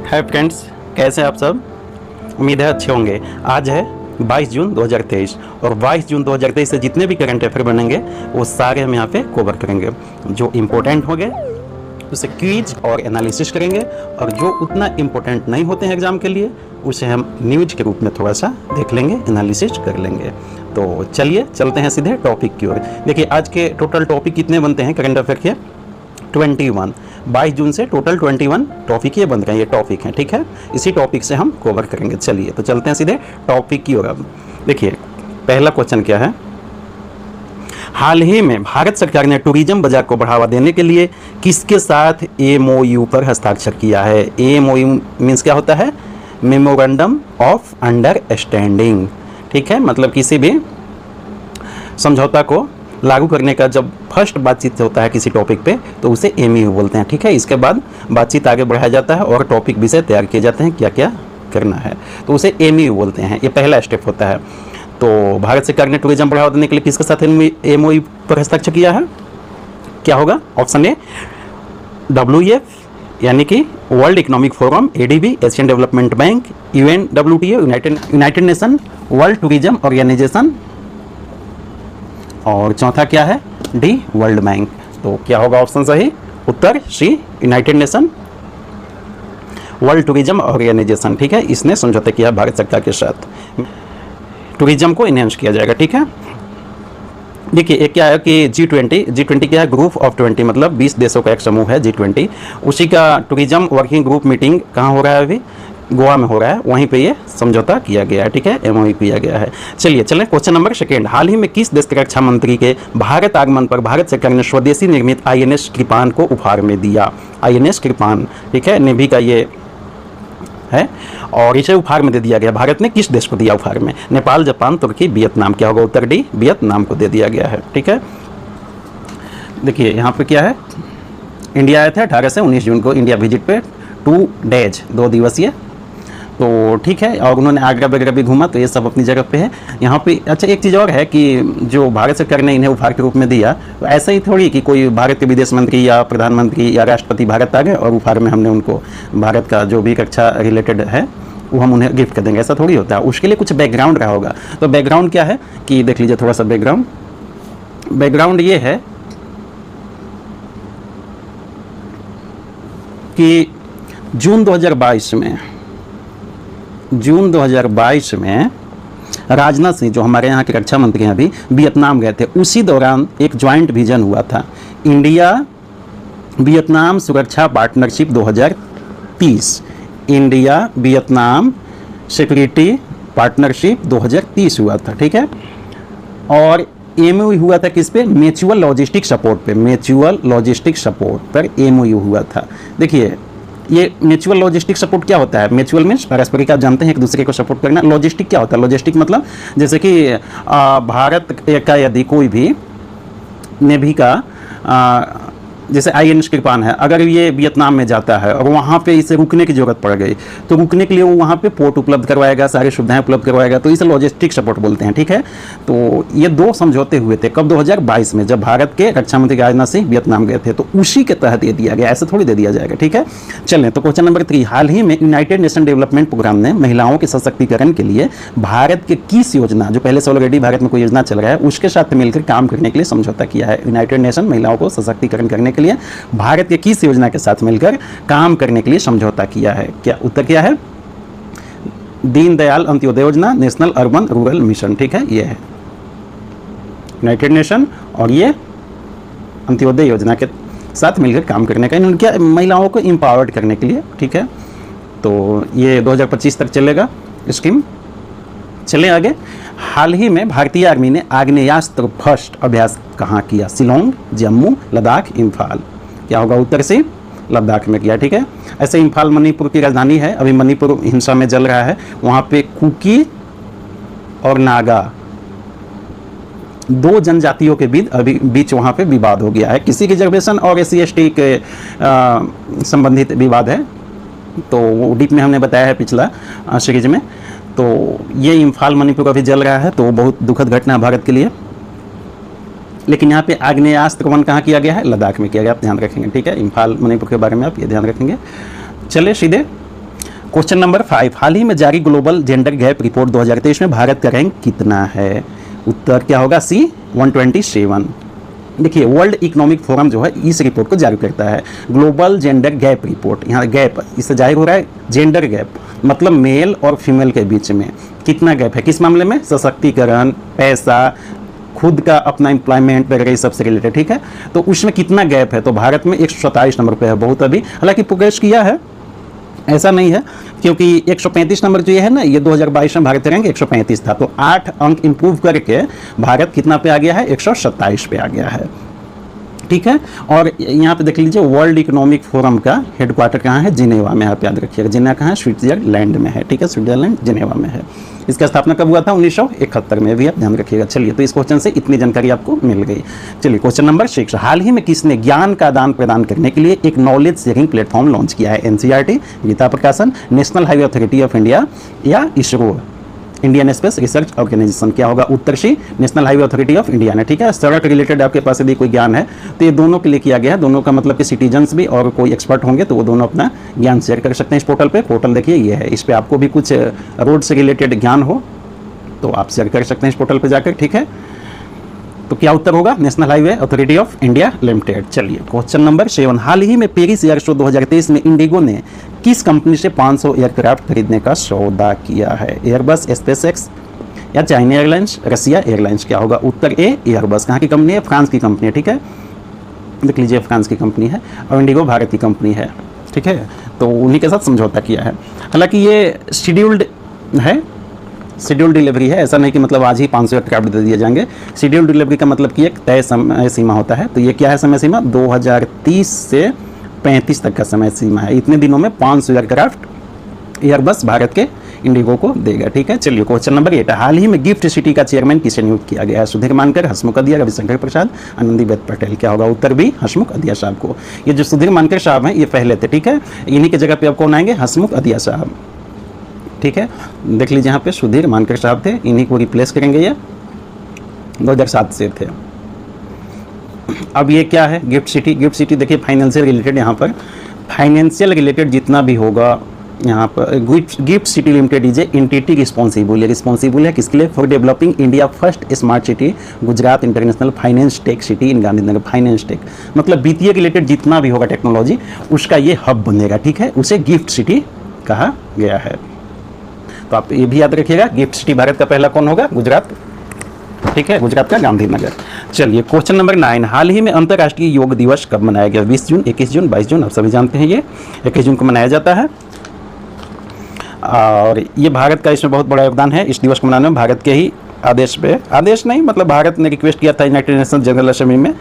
Hi friends, कैसे हैं आप सब। उम्मीद है अच्छे होंगे। आज है 22 जून 2023 और 22 जून 2023 से जितने भी करंट अफेयर बनेंगे वो सारे हम यहाँ पे कवर करेंगे। जो इम्पोर्टेंट होंगे उसे क्विज और एनालिसिस करेंगे और जो उतना इम्पोर्टेंट नहीं होते हैं एग्जाम के लिए उसे हम न्यूज के रूप में थोड़ा सा देख लेंगे, एनालिसिस कर लेंगे। तो चलिए चलते हैं सीधे टॉपिक की ओर। देखिए आज के टोटल टॉपिक कितने बनते हैं करंट अफेयर के, 21। 22 जून से टोटल 21 टॉपिक ये बन रहे हैं, ये टॉपिक हैं, ठीक है। इसी टॉपिक से हम कवर करेंगे। चलिए तो चलते हैं सीधे टॉपिक की ओर। देखिए पहला क्वेश्चन क्या है, हाल ही में भारत सरकार ने टूरिज्म बाजार को बढ़ावा देने के लिए किसके साथ एमओयू पर हस्ताक्षर किया है। एमओयू मीन्स क्या होता है, मेमोरेंडम ऑफ अंडरस्टैंडिंग, ठीक है। मतलब किसी भी समझौता को लागू करने का जब फर्स्ट बातचीत होता है किसी टॉपिक पे तो उसे एमओयू बोलते हैं, ठीक है। इसके बाद बातचीत आगे बढ़ाया जाता है और टॉपिक विषय तैयार किए जाते हैं, क्या क्या करना है, तो उसे एमओयू बोलते हैं। ये पहला स्टेप होता है। तो भारत सरकार ने टूरिज्म बढ़ावा देने के लिए किसके साथ एमओयू पर हस्ताक्षर किया है, क्या होगा। ऑप्शन ए WEF यानी कि world economic forum, ADB Asian development bank, UNWTO united nation world tourism organisation, और चौथा क्या है D वर्ल्ड बैंक। तो क्या होगा ऑप्शन सही, उत्तर C united nation world tourism organisation, ठीक है। इसने समझौता किया भारत सरकार के साथ, टूरिज्म को इनहेंस किया जाएगा, ठीक है। देखिए एक क्या है कि G20 क्या है, ग्रुप ऑफ 20, मतलब 20 देशों का एक समूह है G20। उसी का टूरिज्म वर्किंग ग्रुप मीटिंग कहाँ हो रहा है, अभी गोवा में हो रहा है, वहीं पे ये समझौता किया गया है, ठीक है, एमओयू किया गया है। चलिए चलें क्वेश्चन नंबर सेकेंड, हाल ही में किस देश के रक्षा मंत्री के भारत आगमन पर भारत सरकार ने स्वदेशी निर्मित INS कृपान को उपहार में दिया। INS कृपान, ठीक है, नेवी का ये है और इसे उपहार में दे दिया गया। भारत ने किस देश को दिया उपहार में, नेपाल, जापान, तुर्की, वियतनाम। क्या होगा उत्तर D वियतनाम को दे दिया गया है, ठीक है। देखिए यहाँ पे क्या है, इंडिया आए थे 18 से 19 जून को इंडिया विजिट पे 2 डेज 2 दिवसीय, तो ठीक है। और उन्होंने आगरा वगैरह भी घूमा, तो ये सब अपनी जगह पे है यहाँ पे। अच्छा एक चीज़ और है कि जो भारत सरकार ने इन्हें उपहार के रूप में दिया, तो ऐसा ही थोड़ी कि कोई भारत के विदेश मंत्री या प्रधानमंत्री या राष्ट्रपति भारत आ गए और उपहार में हमने उनको भारत का जो भी रक्षा रिलेटेड है वो हम उन्हें गिफ्ट कर देंगे, ऐसा थोड़ी होता है। उसके लिए कुछ बैकग्राउंड रहा होगा। तो बैकग्राउंड क्या है कि देख लीजिए थोड़ा सा बैकग्राउंड ये है कि जून 2022 में राजनाथ सिंह जो हमारे यहाँ के रक्षा मंत्री हैं अभी वियतनाम गए थे। उसी दौरान एक ज्वाइंट विजन हुआ था, इंडिया वियतनाम सुरक्षा partnership 2030, India Vietnam security partnership 2030 हुआ था, ठीक है। और एमओयू हुआ था किस पे, म्यूचुअल लॉजिस्टिक सपोर्ट पे, म्यूचुअल लॉजिस्टिक सपोर्ट पर एमओयू हुआ था। देखिए ये म्यूचुअल लॉजिस्टिक सपोर्ट क्या होता है, म्यूचुअल मीन्स पारस्परिक, आप जानते हैं एक दूसरे को सपोर्ट करना। लॉजिस्टिक क्या होता है, लॉजिस्टिक मतलब जैसे कि भारत का यदि कोई भी नेवी का जैसे INS कृपान है, अगर ये वियतनाम में जाता है और वहाँ पे इसे रुकने की ज़रूरत पड़ गई तो रुकने के लिए वो वहाँ पे पोर्ट उपलब्ध करवाएगा, सारी सुविधाएं उपलब्ध करवाएगा, तो इसे लॉजिस्टिक सपोर्ट बोलते हैं, ठीक है। तो ये 2 समझौते हुए थे कब, 2022 में, जब भारत के रक्षा मंत्री राजनाथ सिंह वियतनाम गए थे, तो उसी के तहत ये दिया गया, ऐसे थोड़ी दे दिया जाएगा, ठीक है। चलें तो क्वेश्चन नंबर 3, हाल ही में यूनाइटेड नेशन डेवलपमेंट प्रोग्राम ने महिलाओं के सशक्तिकरण के लिए भारत के किस योजना, जो पहले से ऑलरेडी भारत में कोई योजना चल रहा है उसके साथ मिलकर काम करने के लिए समझौता किया है। यूनाइटेड नेशन महिलाओं को सशक्तिकरण करने के लिए भारत के किस योजना के साथ मिलकर काम करने के लिए समझौता किया है, क्या उत्तर क्या है, दीनदयाल अंत्योदय योजना, नेशनल अर्बन रूरल मिशन, ठीक है। ये है यूनाइटेड नेशन और ये अंत्योदय योजना के साथ मिलकर काम करने का, इन्होंने क्या, महिलाओं को एम्पावर्ड करने के लिए, ठीक है। तो ये 2025 तक चलेगा स्कीम। चलें आगे, हाल ही में भारतीय आर्मी ने आग्नेयास्त्र फर्स्ट अभ्यास कहाँ किया, शिलोंग, जम्मू, लद्दाख, इम्फाल। क्या होगा उत्तर से लद्दाख में किया, ठीक है। ऐसे इम्फाल मणिपुर की राजधानी है, अभी मणिपुर हिंसा में जल रहा है, वहाँ पे कुकी और नागा 2 जनजातियों के बीच वहाँ पे विवाद हो गया है, किसी रिजर्वेशन और SC/ST के संबंधित विवाद है। तो वो डीप में हमने बताया है पिछला सीरीज में। तो ये इम्फाल मणिपुर अभी जल रहा है, तो बहुत दुखद घटना है भारत के लिए। लेकिन यहाँ पे आग्नेयास्त्र वन कहाँ किया गया है, लद्दाख में किया गया, आप ध्यान रखेंगे, ठीक है। इम्फाल मणिपुर के बारे में आप ये ध्यान रखेंगे। चले सीधे क्वेश्चन नंबर 5, हाल ही में जारी ग्लोबल जेंडर गैप रिपोर्ट 2023 में भारत का रैंक कितना है? उत्तर क्या होगा? सी 127। देखिए वर्ल्ड इकोनॉमिक फोरम जो है इस रिपोर्ट को जारी करता है, ग्लोबल जेंडर गैप रिपोर्ट। यहाँ गैप, इससे जाहिर हो रहा है जेंडर गैप, मतलब मेल और फीमेल के बीच में कितना गैप है, किस मामले में? सशक्तिकरण, पैसा, खुद का अपना एम्प्लॉयमेंट वगैरह सबसे रिलेटेड, ठीक है। तो उसमें कितना गैप है? तो भारत में 127 नंबर पे है, बहुत अभी हालांकि प्रोग्रेस किया है, ऐसा नहीं है, क्योंकि 135 नंबर जो ये है ना, ये 2022 में भारत रैंक 135 था, तो 8 अंक इंप्रूव करके भारत कितना पे आ गया है? 127 पे आ गया है, ठीक है। और यहाँ पे देख लीजिए वर्ल्ड इकोनॉमिक फोरम का हेडक्वार्टर कहाँ है? जिनेवा में, आप याद रखिएगा। जिनेवा कहाँ है? स्विट्जरलैंड में है, ठीक है, स्विट्जरलैंड जिनेवा में है। इसका स्थापना कब हुआ था? 1971 में, भी आप ध्यान रखिएगा। चलिए, तो इस क्वेश्चन से इतनी जानकारी आपको मिल गई। चलिए क्वेश्चन नंबर 6, हाल ही में किसने ज्ञान का आदान प्रदान करने के लिए एक नॉलेज शेयरिंग प्लेटफॉर्म लॉन्च किया है? NCERT, Gita Prakashan, National Highway Authority of India या ISRO, Indian Space Research Organisation? क्या होगा? उत्तर C National Highway Authority of India ने, ठीक है। सड़क रिलेटेड आपके पास यदि कोई ज्ञान है तो ये दोनों के लिए किया गया है, दोनों का मतलब कि सिटीजन्स भी और कोई एक्सपर्ट होंगे तो वो दोनों अपना ज्ञान शेयर कर सकते हैं इस पोर्टल पे। पोर्टल देखिए ये है, इस पर आपको भी कुछ रोड से रिलेटेड ज्ञान हो तो आप शेयर कर सकते हैं इस पोर्टल पर जाकर, ठीक है। तो क्या उत्तर होगा? National Highway Authority of India limited. चलिए क्वेश्चन नंबर 7, हाल ही में पेरिस एयर शो 2023 में इंडिगो ने किस कंपनी से 500 एयरक्राफ्ट खरीदने का सौदा किया है? एयरबस, स्पेसएक्स या चाइना एयरलाइंस, रसिया एयरलाइंस? क्या होगा? उत्तर ए एयरबस। कहाँ की कंपनी है? फ्रांस की कंपनी है, ठीक है, देख लीजिए फ्रांस की कंपनी है, और इंडिगो भारत की कंपनी है, ठीक है। तो उन्हीं के साथ समझौता किया है। हालांकि ये शेड्यूल्ड है, शेड्यूल डिलीवरी है, ऐसा नहीं कि मतलब आज ही 500 एयरक्राफ्ट दे दिए जाएंगे। शेड्यूल डिलीवरी का मतलब कि एक तय समय सीमा होता है, तो ये क्या है समय सीमा? 2030 से 35 तक का समय सीमा है। इतने दिनों में 500 एयरक्राफ्ट एयरबस भारत के इंडिगो को देगा, ठीक है। चलिए क्वेश्चन नंबर 8, हाल ही में गिफ्ट सिटी का चेयरमैन किसे नियुक्त किया गया है? सुधीर मानकर, हसमुख अदिया, रविशंकर प्रसाद, आनंदीबेन पटेल? क्या होगा? उत्तर भी हसमुख अदिया साहब को। ये जो सुधीर मानकर साहब हैं ये पहले थे, ठीक है, इन्हीं की जगह पे अब कौन आएंगे? हसमुख अदिया साहब, ठीक है। देख लीजिए यहाँ पे सुधीर मानकर साहब थे, इन्हीं को रिप्लेस करेंगे, ये 2007 से थे। अब ये क्या है? Gift city. गिफ्ट सिटी देखिए फाइनेंशियल रिलेटेड, यहाँ पर फाइनेंशियल रिलेटेड जितना भी होगा यहाँ पर gift city limited is a entity responsible है किसके लिए? For developing India first smart city Gujarat international finance tech city in Gandhinagar. Finance take मतलब वित्तीय रिलेटेड जितना भी होगा टेक्नोलॉजी उसका ये हब बनेगा, ठीक है, उसे गिफ्ट सिटी कहा गया है। तो आप ये भी याद रखिएगा, गिफ्ट सिटी भारत का पहला कौन होगा? गुजरात, ठीक है, गुजरात का गांधीनगर। चलिए क्वेश्चन नंबर 9, हाल ही में अंतर्राष्ट्रीय योग दिवस कब मनाया गया? 20 जून, 21 जून, 22 जून? आप सभी जानते हैं ये 21 जून को मनाया जाता है, और ये भारत का इसमें बहुत बड़ा योगदान है। इस दिवस को मनाने में भारत के ही आदेश पे, आदेश नहीं मतलब भारत ने रिक्वेस्ट किया था यूनाइटेड नेशन जनरल असेंबली में।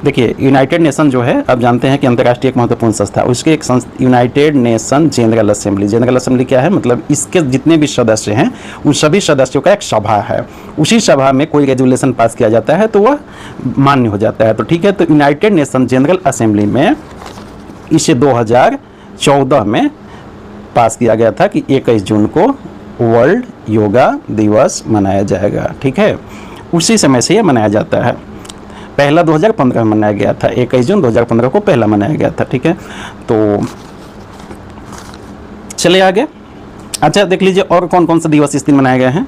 देखिए यूनाइटेड नेशन जो है आप जानते हैं कि अंतर्राष्ट्रीय एक महत्वपूर्ण संस्था, उसके एक United nation general assembly. General assembly क्या है? मतलब इसके जितने भी सदस्य हैं उन सभी सदस्यों का एक सभा है, उसी सभा में कोई रेजोल्यूशन पास किया जाता है तो वह मान्य हो जाता है। तो ठीक है, तो यूनाइटेड नेशन जनरल असेंबली में इसे 2014 में पास किया गया था कि 21 जून को वर्ल्ड योगा दिवस मनाया जाएगा, ठीक है, उसी समय से यह मनाया जाता है। पहला 2015 में मनाया गया था, 21 जून 2015 को पहला मनाया गया था, ठीक है। तो चले आगे। अच्छा देख लीजिए और कौन कौन सा दिवस इस दिन मनाए गए हैं।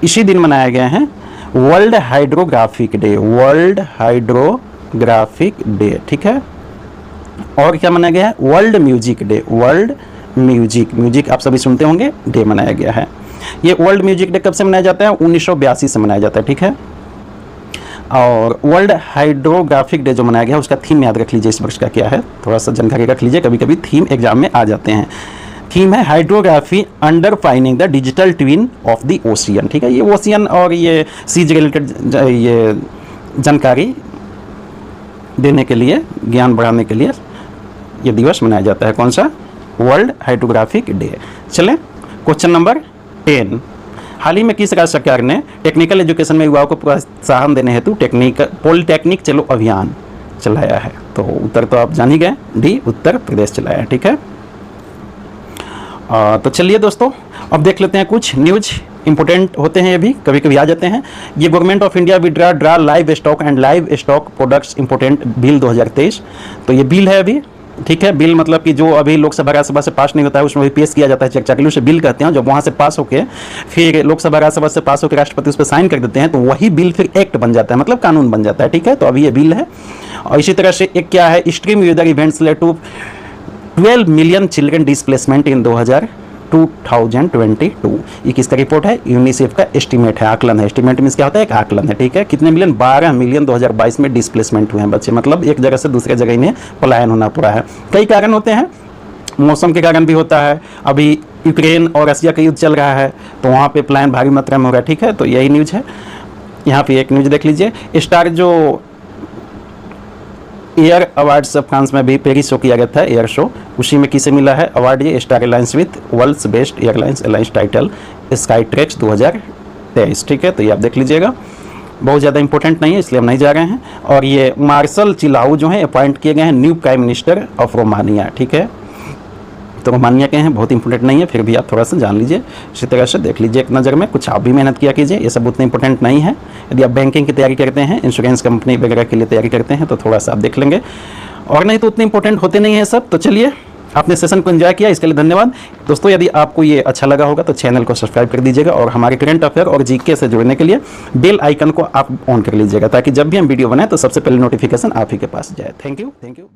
इसी दिन मनाया गया है world hydrographic day, world hydrographic day, ठीक है। और क्या मनाया गया है? World music day, world music आप सभी सुनते होंगे, डे मनाया गया है। ये वर्ल्ड म्यूजिक डे कब से मनाया जाता है? 1982 से मनाया जाता है, ठीक है। और वर्ल्ड हाइड्रोग्राफिक डे जो मनाया गया है उसका थीम याद रख लीजिए इस वर्ष का क्या है, थोड़ा सा जानकारी रख लीजिए, कभी कभी थीम एग्जाम में आ जाते हैं। थीम है hydrography under fining the digital twin of the ocean, ठीक है। ये ओशियन और ये सीज रिलेटेड ये जानकारी देने के लिए, ज्ञान बढ़ाने के लिए ये दिवस मनाया जाता है। कौन सा? World hydrographic day. चलें क्वेश्चन नंबर 10, हाल ही में किस राज्य सरकार ने टेक्निकल एजुकेशन में युवाओं को प्रोत्साहन देने हेतु पॉलिटेक्निक चलो अभियान चलाया है? तो उत्तर तो आप जान ही गए, डी उत्तर प्रदेश चलाया है, ठीक है। तो चलिए दोस्तों अब देख लेते हैं कुछ न्यूज इंपॉर्टेंट होते हैं, ये भी कभी कभी आ जाते हैं। ये government of India withdraw live stock and live stock products important bill 2023, तो ये बिल है अभी ठीक है। बिल मतलब कि जो अभी लोकसभा राज्यसभा से पास नहीं होता है उसमें भी पेश किया जाता है चर्चा के लिए, उसे बिल कहते हैं। जब वहाँ से पास होकर फिर लोकसभा राज्यसभा से पास होकर राष्ट्रपति उस पर साइन कर देते हैं तो वही बिल फिर एक्ट बन जाता है, मतलब कानून बन जाता है। ठीक है, तो अभी ये बिल है। और इसी तरह से एक क्या है, extreme weather events led to 12 million children displacement in 2022। ये किसका रिपोर्ट है, यूनिसेफ का एस्टीमेट है, आकलन है। एस्टीमेट मींस क्या होता है, एक आकलन है। ठीक है, कितने मिलियन, 12 मिलियन 2022 में डिस्प्लेसमेंट हुए हैं बच्चे, मतलब एक जगह से दूसरे जगह इन्हें पलायन होना पड़ा है। कई कारण होते हैं, मौसम के कारण भी होता है। अभी यूक्रेन और रसिया का युद्ध चल रहा है तो वहाँ पे पलायन भारी मात्रा में हो रहा है। ठीक है, तो यही न्यूज़ है। यहाँ पे एक न्यूज़ देख लीजिए, स्टार जो एयर अवार्ड्स फ्रांस में भी पेरिस शो किया गया था, एयर शो, उसी में किसे मिला है अवार्ड, ये Star airlines with world's best airlines alliance title Skytrax 2023। ठीक है, तो ये आप देख लीजिएगा, बहुत ज़्यादा इंपॉर्टेंट नहीं है इसलिए हम नहीं जा रहे हैं। और ये मार्शल चिलाऊ जो है अपॉइंट किए गए हैं new prime minister of Romania. ठीक है, तो रोमानिया के हैं, बहुत इंपॉर्टेंट नहीं है, फिर भी आप थोड़ा सा जान लीजिए, इसी तरह से देख लीजिए एक नज़र में, कुछ आप भी मेहनत किया कीजिए, ये सब उतना इंपॉर्टेंट नहीं है। यदि आप बैंकिंग की तैयारी करते हैं, इंश्योरेंस कंपनी वगैरह के लिए तैयारी करते हैं तो थोड़ा सा आप देख लेंगे, और नहीं तो उतने इंपॉर्टेंट होते नहीं है सब। तो चलिए, आपने सेशन को एंजॉय किया, इसके लिए धन्यवाद दोस्तों। यदि आपको ये अच्छा लगा होगा तो चैनल को सब्सक्राइब कर दीजिएगा, और हमारे करंट अफेयर और जीके से जुड़ने के लिए बेल आइकन को आप ऑन कर लीजिएगा, ताकि जब भी हम वीडियो बनाएं तो सबसे पहले नोटिफिकेशन आप ही के पास जाए। Thank you.